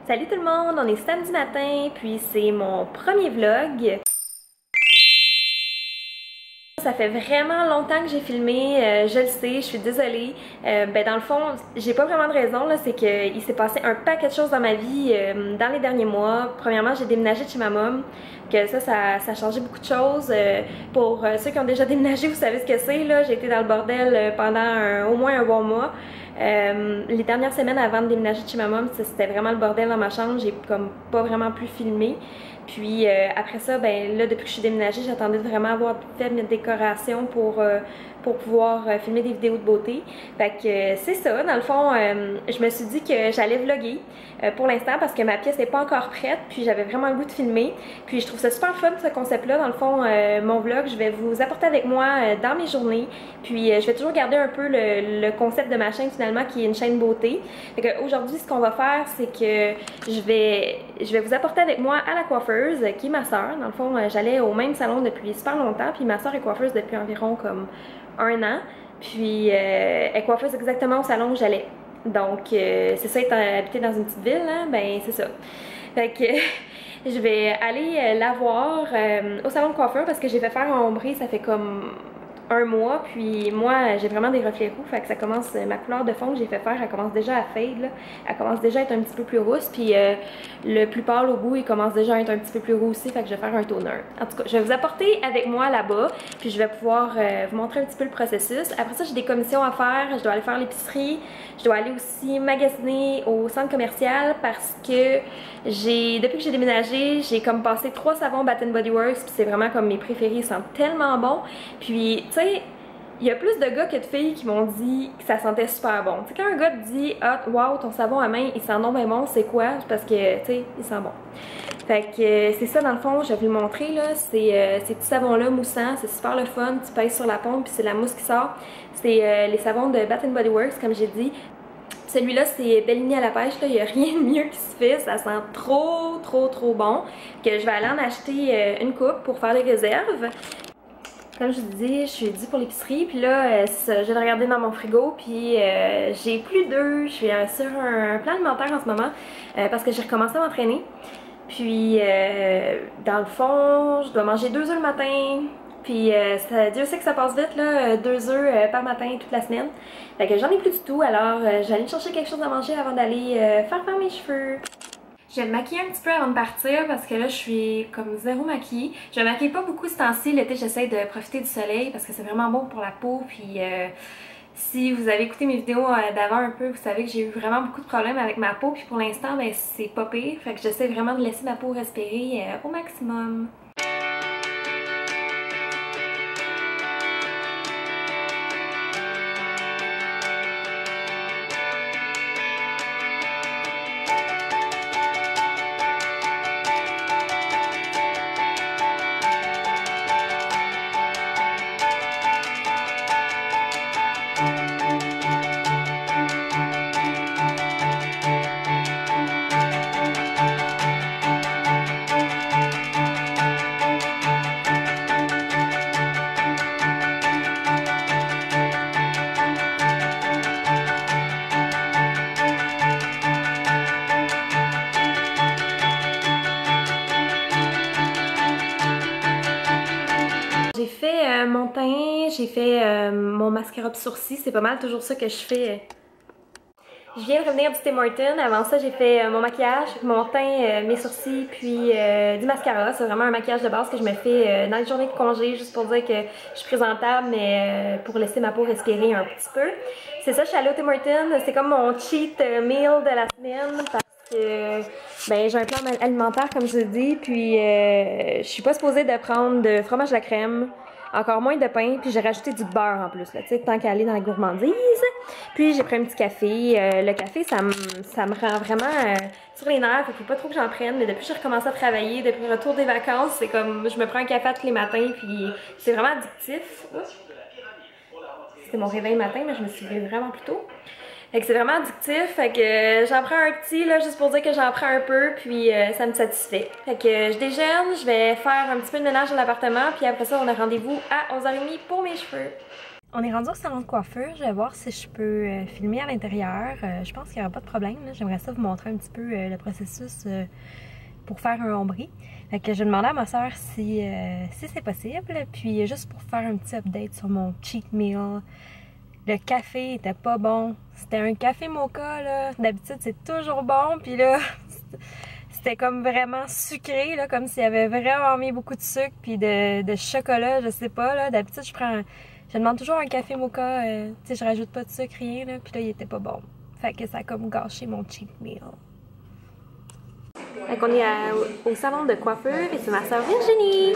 Salut tout le monde, on est samedi matin, puis c'est mon premier vlog. Ça fait vraiment longtemps que j'ai filmé, je le sais, je suis désolée. Dans le fond, j'ai pas vraiment de raison, c'est qu'il s'est passé un paquet de choses dans ma vie dans les derniers mois. Premièrement, j'ai déménagé de chez ma mom, que ça a changé beaucoup de choses. Pour ceux qui ont déjà déménagé, vous savez ce que c'est, là. J'ai été dans le bordel pendant au moins un bon mois. Les dernières semaines avant de déménager de chez ma mom, c'était vraiment le bordel dans ma chambre, j'ai comme pas vraiment pu filmer. Puis après ça, là depuis que je suis déménagée, j'attendais de vraiment avoir fait mes décorations pour pouvoir filmer des vidéos de beauté. Fait que c'est ça, dans le fond, je me suis dit que j'allais vlogger pour l'instant parce que ma pièce n'est pas encore prête, puis j'avais vraiment le goût de filmer. Puis je trouve ça super fun ce concept-là, dans le fond, mon vlog, je vais vous apporter avec moi dans mes journées. Puis je vais toujours garder un peu le concept de ma chaîne finalement qui est une chaîne beauté. Fait que aujourd'hui, ce qu'on va faire, c'est que je vais vous apporter avec moi à la coiffeuse, qui est ma soeur. Dans le fond, j'allais au même salon depuis super longtemps, puis ma soeur est coiffeuse depuis environ comme 1 an. Puis elle est coiffeuse exactement au salon où j'allais. Donc c'est ça, être habité dans une petite ville, hein, ben c'est ça. Fait que je vais aller la voir au salon de coiffeur parce que j'ai fait faire un ombré, ça fait comme 1 mois, puis moi j'ai vraiment des reflets roux, fait que ça commence, ma couleur de fond que j'ai fait faire, elle commence déjà à fade, là. Elle commence déjà à être un petit peu plus rousse, puis le plus pâle au bout il commence déjà à être un petit peu plus roux aussi, fait que je vais faire un toner. En tout cas, je vais vous apporter avec moi là-bas, puis je vais pouvoir vous montrer un petit peu le processus. Après ça, j'ai des commissions à faire, je dois aller faire l'épicerie, je dois aller aussi magasiner au centre commercial parce que depuis que j'ai déménagé, j'ai comme passé 3 savons Bath & Body Works, puis c'est vraiment comme mes préférés, ils sentent tellement bon. Puis tu sais, il y a plus de gars que de filles qui m'ont dit que ça sentait super bon. Tu sais, quand un gars te dit « Ah, wow, ton savon à main, il sent donc bien bon », c'est quoi? Parce que, tu sais, il sent bon. Fait que c'est ça dans le fond, je vais vous le montrer là, ces petits savons-là moussants, c'est super le fun, tu pèses sur la pompe puis c'est la mousse qui sort. C'est les savons de Bath & Body Works, comme j'ai dit. Celui-là, c'est Bellini à la pêche, là. Il n'y a rien de mieux qui se fait, ça sent trop bon, que je vais aller en acheter une coupe pour faire des réserves. Comme je vous dis, je suis due pour l'épicerie, puis là, je vais regarder dans mon frigo, puis j'ai plus d'œufs, je suis sur un plan alimentaire en ce moment, parce que j'ai recommencé à m'entraîner. Puis, dans le fond, je dois manger 2 œufs le matin, puis Dieu sait que ça passe vite, là, 2 œufs par matin toute la semaine. Fait que j'en ai plus du tout, alors j'allais chercher quelque chose à manger avant d'aller faire mes cheveux. Je vais me maquiller un petit peu avant de partir parce que là je suis comme zéro maquillée. Je me maquille pas beaucoup ce temps-ci, l'été j'essaie de profiter du soleil parce que c'est vraiment bon pour la peau. Puis si vous avez écouté mes vidéos d'avant un peu, vous savez que j'ai eu vraiment beaucoup de problèmes avec ma peau. Puis pour l'instant c'est pas pire, fait que j'essaie vraiment de laisser ma peau respirer au maximum. J'ai fait mon teint, j'ai fait mon mascara de sourcils, c'est pas mal toujours ça que je fais. Je viens de revenir du Tim Hortons, avant ça j'ai fait mon maquillage, mon teint, mes sourcils, puis du mascara. C'est vraiment un maquillage de base que je me fais dans les journées de congé, juste pour dire que je suis présentable, mais pour laisser ma peau respirer un petit peu. C'est ça, je suis allée au Tim Hortons, c'est comme mon cheat meal de la semaine, parce que j'ai un plan alimentaire comme je dis, puis je suis pas supposée de prendre de fromage à la crème, encore moins de pain, puis j'ai rajouté du beurre en plus, là, tu sais, tant qu'à aller dans la gourmandise. Puis j'ai pris un petit café. Le café, ça me rend vraiment sur les nerfs, il faut pas trop que j'en prenne, mais depuis que j'ai recommencé à travailler, depuis le retour des vacances, c'est comme, je me prends un café tous les matins, puis c'est vraiment addictif. C'était mon réveil matin, mais je me suis levée vraiment plus tôt. Fait que c'est vraiment addictif, fait que j'en prends un petit là juste pour dire que j'en prends un peu, puis ça me satisfait. Fait que je déjeune, je vais faire un petit peu de ménage dans l'appartement, puis après ça on a rendez-vous à 11h30 pour mes cheveux. On est rendu au salon de coiffure. Je vais voir si je peux filmer à l'intérieur. Je pense qu'il n'y aura pas de problème. J'aimerais ça vous montrer un petit peu le processus pour faire un ombré. Fait que je demandais à ma soeur si c'est possible. Puis juste pour faire un petit update sur mon cheat meal. Le café était pas bon. C'était un café mocha, là. D'habitude, c'est toujours bon. Puis là, c'était comme vraiment sucré, là, comme s'il y avait vraiment mis beaucoup de sucre puis de chocolat, je sais pas, là. D'habitude, je demande toujours un café mocha, tu sais, je rajoute pas de sucre, rien, là. Puis là, il était pas bon. Fait que ça a comme gâché mon cheat meal. Fait qu'on est au salon de coiffure et c'est ma soeur Virginie!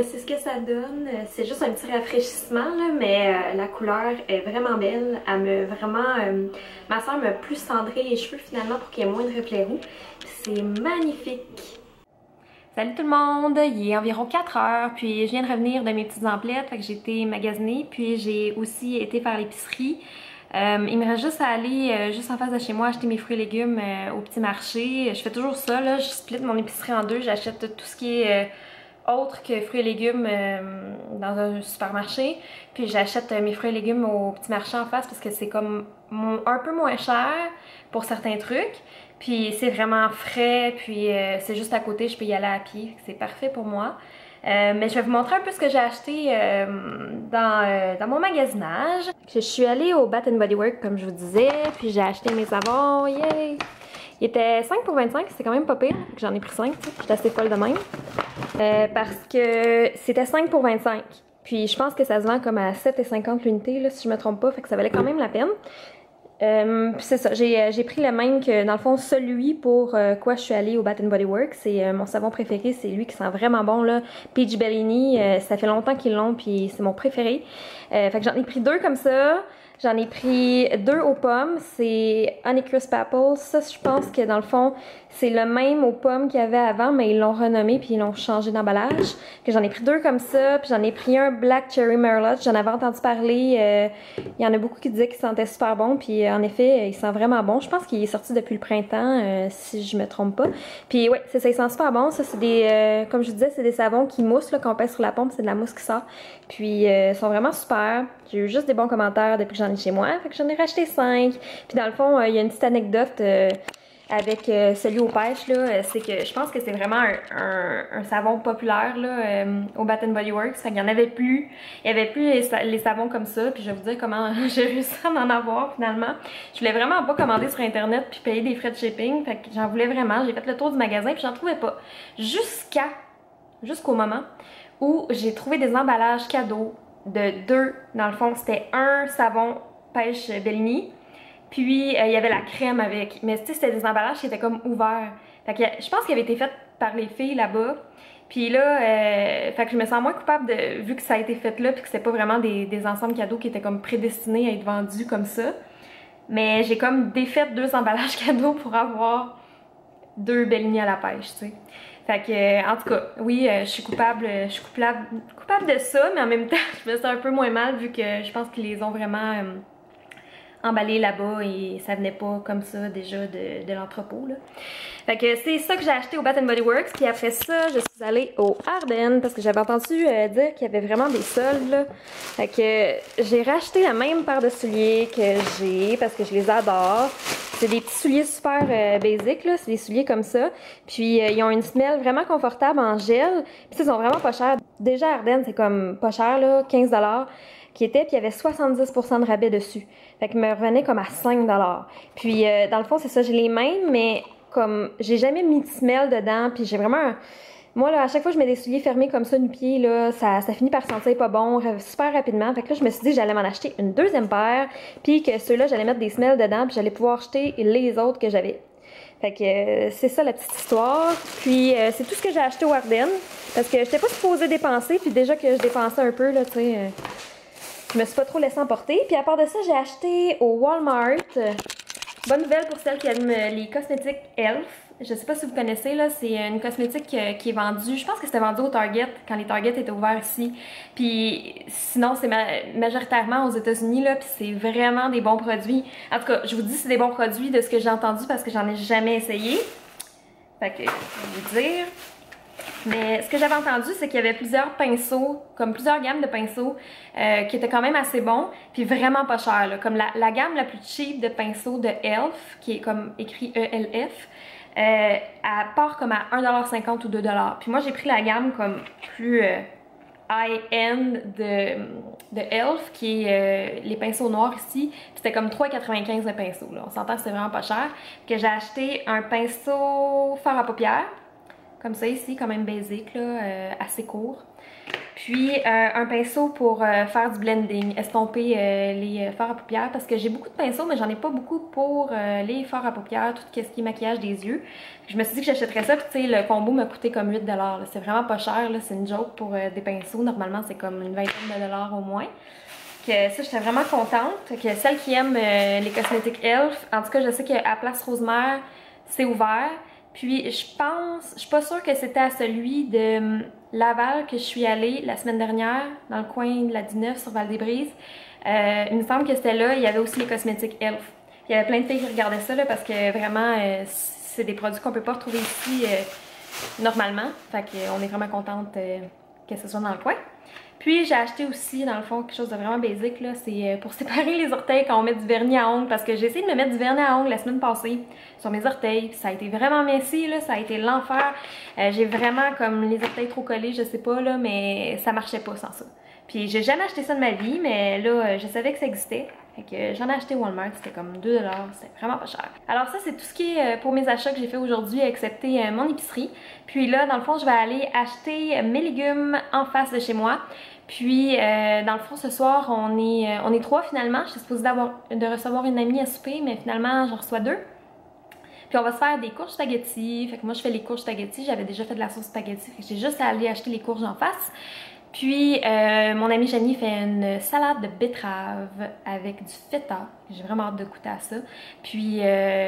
C'est ce que ça donne. C'est juste un petit rafraîchissement, là, mais la couleur est vraiment belle. Elle me vraiment... ma soeur m'a plus cendré les cheveux finalement pour qu'il y ait moins de reflets roux. C'est magnifique! Salut tout le monde! Il est environ 4 heures, puis je viens de revenir de mes petites emplettes, fait que j'ai été magasiner, puis j'ai aussi été faire l'épicerie. Il me reste juste à aller juste en face de chez moi acheter mes fruits et légumes au petit marché. Je fais toujours ça, là, je split mon épicerie en deux, j'achète tout ce qui est... autre que fruits et légumes dans un supermarché. Puis j'achète mes fruits et légumes au petit marché en face parce que c'est comme un peu moins cher pour certains trucs. Puis c'est vraiment frais, puis c'est juste à côté, je peux y aller à pied. C'est parfait pour moi. Mais je vais vous montrer un peu ce que j'ai acheté dans mon magasinage. Je suis allée au Bath Body Works comme je vous disais, puis j'ai acheté mes savons, yay! Il était 5 pour 25, c'est quand même pas pire, j'en ai pris 5, j'étais assez folle de même. Parce que c'était 5 pour 25. Puis je pense que ça se vend comme à 7,50 l'unité, là, si je me trompe pas, fait que ça valait quand même la peine. C'est ça, j'ai pris le même que, dans le fond, celui pour quoi je suis allée au Bath Body Works. C'est mon savon préféré, c'est lui qui sent vraiment bon, là. Peach Bellini, ça fait longtemps qu'ils l'ont, puis c'est mon préféré. Fait que j'en ai pris 2 comme ça. J'en ai pris 2 aux pommes, c'est Honeycrisp Apples. Ça, je pense que dans le fond, c'est le même aux pommes qu'il y avait avant, mais ils l'ont renommé puis ils l'ont changé d'emballage. J'en ai pris 2 comme ça, puis j'en ai pris un Black Cherry Merlot. J'en avais entendu parler. Il y en a beaucoup qui disaient qu'il sentait super bon, puis en effet, il sent vraiment bon. Je pense qu'il est sorti depuis le printemps, si je me trompe pas. Puis ouais, c'est ça, il sent super bon. Ça, c'est des, comme je vous disais, c'est des savons qui moussent, là, quand on pèse sur la pompe, c'est de la mousse qui sort. Puis ils sont vraiment super. J'ai eu juste des bons commentaires depuis que j'en ai chez moi, fait que j'en ai racheté 5. Puis dans le fond, il y a une petite anecdote avec celui aux pêches, là, c'est que je pense que c'est vraiment un savon populaire là, au Bath Body Works. Fait qu'il y en avait plus. Il y avait plus les savons comme ça. Puis je vais vous dire comment j'ai réussi à en avoir finalement. Je voulais vraiment pas commander sur internet puis payer des frais de shipping. Fait que j'en voulais vraiment. J'ai fait le tour du magasin puis j'en trouvais pas. Jusqu'au moment où j'ai trouvé des emballages cadeaux de 2. Dans le fond, c'était un savon pêche Bellini. Puis, il y avait la crème avec. Mais tu sais, c'était des emballages qui étaient comme ouverts. Fait que je pense qu'il avait été fait par les filles là-bas. Puis là, fait que je me sens moins coupable vu que ça a été fait là. Puis que c'est pas vraiment des ensembles cadeaux qui étaient comme prédestinés à être vendus comme ça. Mais j'ai comme défait 2 emballages cadeaux pour avoir 2 Bellini à la pêche, tu sais. Fait que, en tout cas, oui, je suis coupable de ça. Mais en même temps, je me sens un peu moins mal vu que je pense qu'ils les ont vraiment... emballé là-bas et ça venait pas comme ça déjà de l'entrepôt, là. Fait que c'est ça que j'ai acheté au Bath Body Works. Puis après ça, je suis allée au Ardennes parce que j'avais entendu dire qu'il y avait vraiment des soldes, là. Fait que j'ai racheté la même paire de souliers que j'ai parce que je les adore. C'est des petits souliers super basiques, là. C'est des souliers comme ça. Puis ils ont une semelle vraiment confortable en gel. Puis ils sont vraiment pas chers. Déjà, Ardennes, c'est comme pas cher, là, 15$ qui était. Puis il y avait 70% de rabais dessus. Fait que me revenait comme à 5$. Puis dans le fond, c'est ça, j'ai les mêmes, mais comme j'ai jamais mis de semelle dedans. Puis j'ai vraiment... Moi, là, à chaque fois que je mets des souliers fermés comme ça, nu-pied, là, ça finit par sentir pas bon super rapidement. Fait que là, je me suis dit que j'allais m'en acheter une deuxième paire, puis que ceux-là, j'allais mettre des semelles dedans, puis j'allais pouvoir acheter les autres que j'avais. Fait que c'est ça la petite histoire. Puis c'est tout ce que j'ai acheté au Ardennes, parce que j'étais pas supposée dépenser, puis déjà que je dépensais un peu, là, tu sais, je me suis pas trop laissée emporter. Puis à part de ça, j'ai acheté au Walmart. Bonne nouvelle pour celles qui aiment les cosmétiques Elf. Je sais pas si vous connaissez, là, c'est une cosmétique qui est vendue, je pense que c'était vendu au Target, quand les Target étaient ouverts ici. Puis sinon, c'est majoritairement aux États-Unis, là, puis c'est vraiment des bons produits. En tout cas, je vous dis c'est des bons produits de ce que j'ai entendu parce que j'en ai jamais essayé. Fait que, je vais vous dire. Mais ce que j'avais entendu, c'est qu'il y avait plusieurs pinceaux, comme plusieurs gammes de pinceaux, qui étaient quand même assez bons, puis vraiment pas chers, là. Comme la gamme la plus cheap de pinceaux de Elf, qui est comme écrit ELF, elle part comme à 1,50$ ou 2$. Puis moi, j'ai pris la gamme comme plus high-end de Elf, qui est les pinceaux noirs ici. C'était comme 3,95$ le pinceau, là. On s'entend que c'est vraiment pas cher. Que j'ai acheté un pinceau fard à paupières, comme ça ici, quand même basique, là, assez court. Puis un pinceau pour faire du blending, estomper les fards à paupières, parce que j'ai beaucoup de pinceaux, mais j'en ai pas beaucoup pour les fards à paupières, tout ce qui est maquillage des yeux. Je me suis dit que j'achèterais ça, puis tu sais, le combo m'a coûté comme 8$. C'est vraiment pas cher, c'est une joke pour des pinceaux. Normalement, c'est comme une vingtaine de dollars au moins. Que ça, j'étais vraiment contente. Que celles qui aiment les cosmétiques Elf, en tout cas, je sais qu'à Place Rosemère, c'est ouvert. Puis je suis pas sûre que c'était à celui de Laval que je suis allée la semaine dernière, dans le coin de la 19 sur Val-des-Brises. Il me semble que c'était là, il y avait aussi les cosmétiques Elf. Il y avait plein de filles qui regardaient ça, là, parce que vraiment, c'est des produits qu'on peut pas retrouver ici normalement. Fait qu'on est vraiment contente que ce soit dans le coin. Puis j'ai acheté aussi, dans le fond, quelque chose de vraiment basique, là, c'est pour séparer les orteils quand on met du vernis à ongles, parce que j'ai essayé de me mettre du vernis à ongles la semaine passée sur mes orteils, puis ça a été vraiment messy, là, ça a été l'enfer. J'ai vraiment comme les orteils trop collés, je sais pas, là, mais ça marchait pas sans ça. Puis j'ai jamais acheté ça de ma vie, mais là, je savais que ça existait. Fait que j'en ai acheté au Walmart, c'était comme 2$, c'était vraiment pas cher. Alors ça, c'est tout ce qui est pour mes achats que j'ai fait aujourd'hui, excepté mon épicerie. Puis là, dans le fond, je vais aller acheter mes légumes en face de chez moi. Puis, dans le fond, ce soir, on est 3 finalement. Je suis supposée de recevoir une amie à souper, mais finalement, j'en reçois 2. Puis on va se faire des courges spaghetti. Fait que moi, je fais les courges spaghetti. J'avais déjà fait de la sauce spaghetti. Fait que j'ai juste à aller acheter les courges en face. Puis, mon amie Janie fait une salade de betterave avec du feta. J'ai vraiment hâte de goûter à ça. Puis,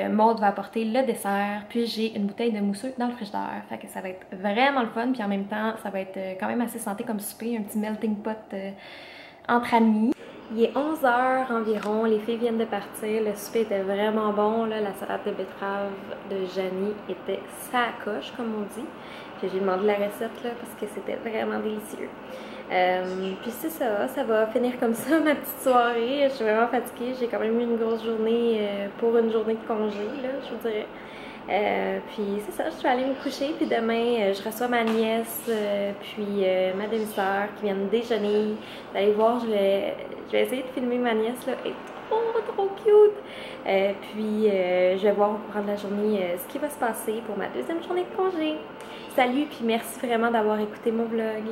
Maude va apporter le dessert. Puis, j'ai une bouteille de mousseux dans le frigidaire. Fait que ça va être vraiment le fun. Puis, en même temps, ça va être quand même assez santé comme souper. Un petit melting pot entre amis. Il est 11h environ. Les filles viennent de partir. Le souper était vraiment bon, là. La salade de betterave de Janie était sa coche, comme on dit. Puis j'ai demandé la recette là, parce que c'était vraiment délicieux. Puis c'est ça, ça va finir comme ça ma petite soirée. Je suis vraiment fatiguée, j'ai quand même eu une grosse journée pour une journée de congé, là, je vous dirais. Puis c'est ça, je suis allée me coucher, puis demain je reçois ma nièce, puis ma demi-sœur qui viennent déjeuner. Vous allez voir, je vais essayer de filmer ma nièce, là, elle est trop cute. Puis je vais voir au courant de la journée ce qui va se passer pour ma deuxième journée de congé. Salut, puis merci vraiment d'avoir écouté mon vlog.